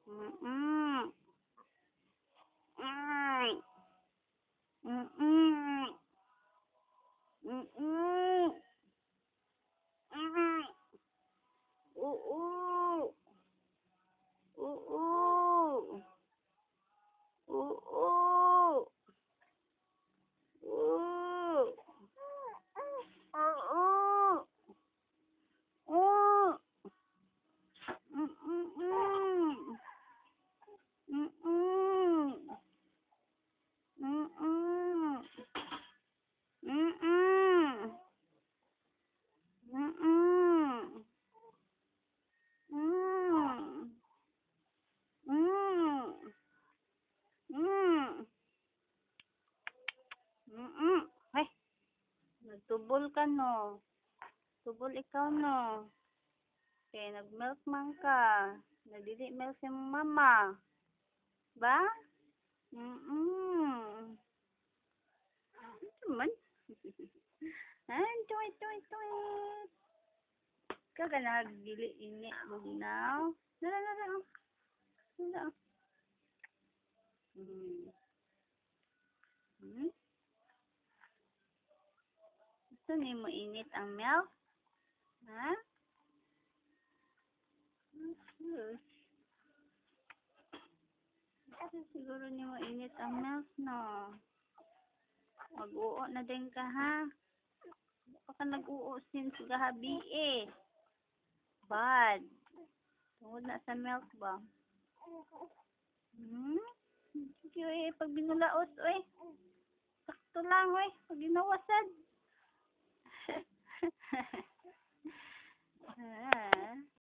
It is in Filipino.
Mm. Ay. Mm. Mm. Mm. Oo. Oo. Oo. Oo. Oo. Oh. Mm. Mm. Mm. Mm. Mm. Hmm. Hmm. Hmm. Ay, nagtubol ka no. Tubol ikaw no. Kaya nag-milk man ka. Nagdidi milk si mama. Ba? Mm. Ito man. Ay, tuwit, tuwit, tuwit. Kaga nagdili ini bugnaw. Dala, dala. Dala. Hmm. Hmm? Gusto niyo mo init ang milk? Ha? Kasi siguro niyo mo init ang milk, no? Mag-uo na din ka, ha? Baka nag-uo since gabi, eh. Bad. Tungod na sa milk ba? Hmm? Sige, eh. Pag binulaos, eh. Sakto lang, eh. Pag ginawasan. Ah.